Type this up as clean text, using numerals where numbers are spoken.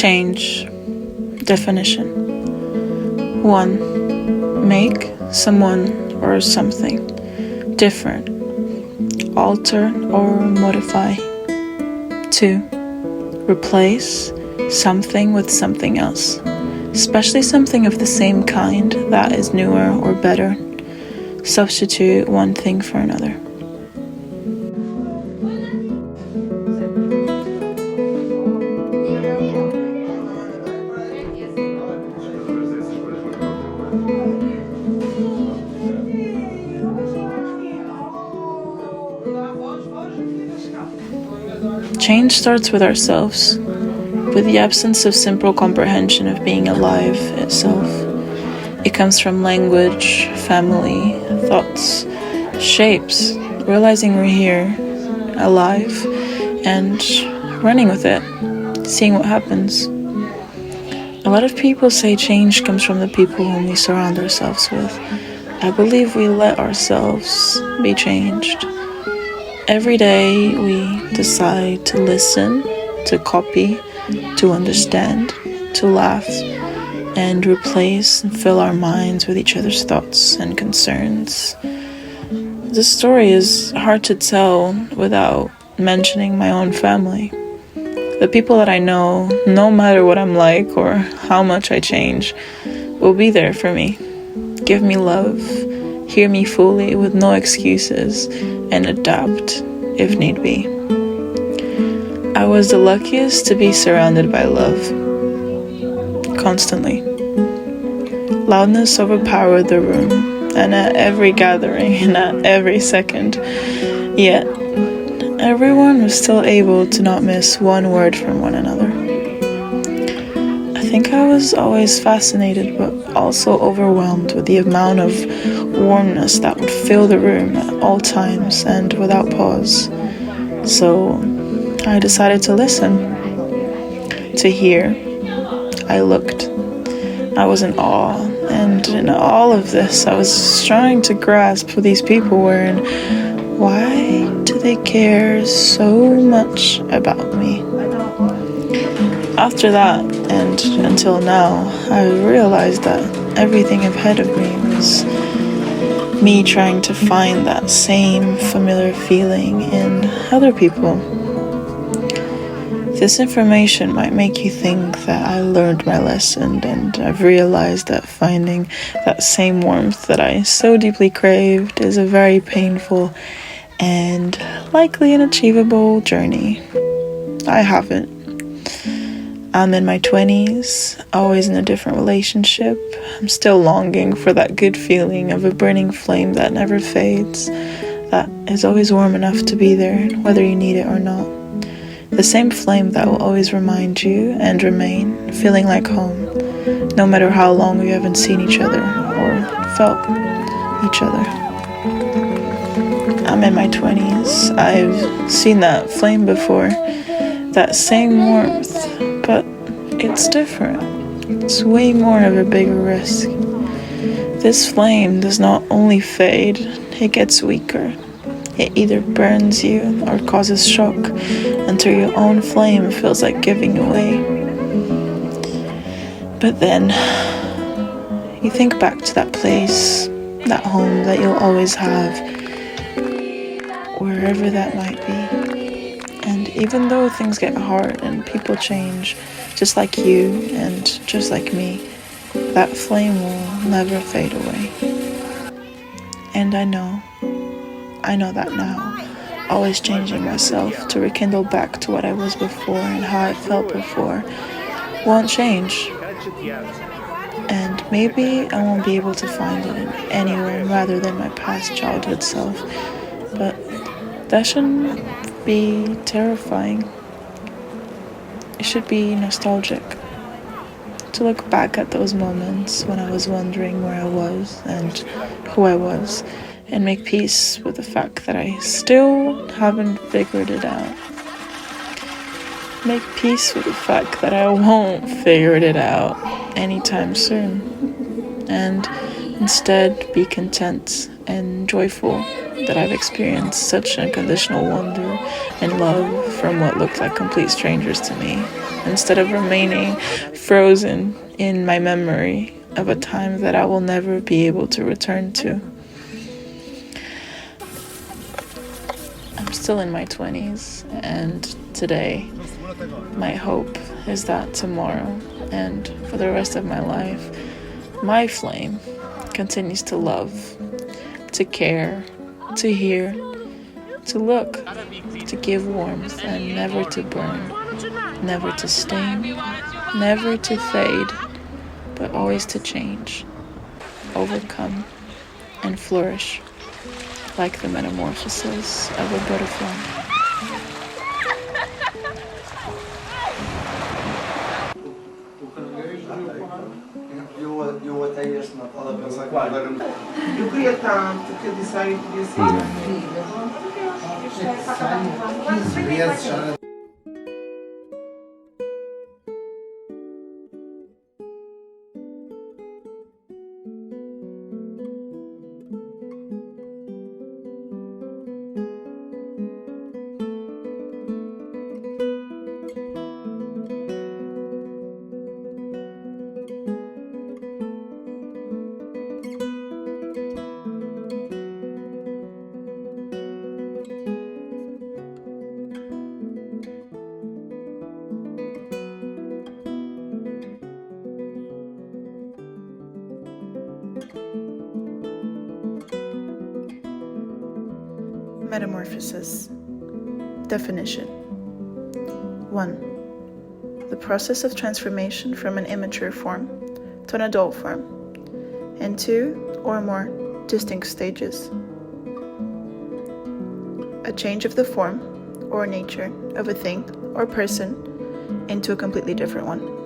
Change. Definition. 1. Make someone or something different. Alter or modify. 2. Replace something with something else, especially something of the same kind that is newer or better. Substitute one thing for another. Change starts with ourselves, with the absence of simple comprehension of being alive itself. It comes from language, family, thoughts, shapes, realizing we're here, alive, and running with it, seeing what happens. A lot of people say change comes from the people whom we surround ourselves with. I believe we let ourselves be changed. Every day we decide to listen, to copy, to understand, to laugh, and replace and fill our minds with each other's thoughts and concerns. This story is hard to tell without mentioning my own family. The people that I know, no matter what I'm like or how much I change, will be there for me. Give me love, hear me fully with no excuses, and adapt if need be. I was the luckiest to be surrounded by love, constantly. Loudness overpowered the room, and at every gathering and at every second, yet everyone was still able to not miss one word from one another. I think I was always fascinated but also overwhelmed with the amount of warmness that would fill the room at all times and without pause. So I decided to listen, to hear. I looked. I was in awe, and in all of this I was trying to grasp who these people were and why do they care so much about me? After that, and until now, I realized that everything ahead of me was me trying to find that same familiar feeling in other people. This information might make you think that I learned my lesson, and I've realized that finding that same warmth that I so deeply craved is a very painful and likely an achievable journey. I haven't. I'm in my 20s, always in a different relationship. I'm still longing for that good feeling of a burning flame that never fades, that is always warm enough to be there, whether you need it or not. The same flame that will always remind you and remain feeling like home, no matter how long we haven't seen each other or felt each other. I'm in my 20s. I've seen that flame before, that same warmth, but it's different. It's way more of a bigger risk. This flame does not only fade, it gets weaker. It either burns you or causes shock until your own flame feels like giving away. But then you think back to that place, that home that you'll always have, wherever that might be. And even though things get hard and people change, just like you and just like me, that flame will never fade away. And I know that now, always changing myself to rekindle back to what I was before and how I felt before won't change. And maybe I won't be able to find it anywhere rather than my past childhood self, but that shouldn't be terrifying. It should be nostalgic. To look back at those moments when I was wondering where I was and who I was, and make peace with the fact that I still haven't figured it out. Make peace with the fact that I won't figure it out anytime soon. And instead be content and joyful that I've experienced such unconditional wonder and love from what looked like complete strangers to me, instead of remaining frozen in my memory of a time that I will never be able to return to. I'm still in my 20s, and today my hope is that tomorrow and for the rest of my life, my flame continues to love, to care, to hear, to look, to give warmth, and never to burn, never to stain, never to fade, but always to change, overcome, and flourish like the metamorphosis of a butterfly. Eu queria tanto que eu disse aí, podia ser filha. Metamorphosis. Definition. 1. The process of transformation from an immature form to an adult form, in 2 or more distinct stages. A change of the form or nature of a thing or person into a completely different one.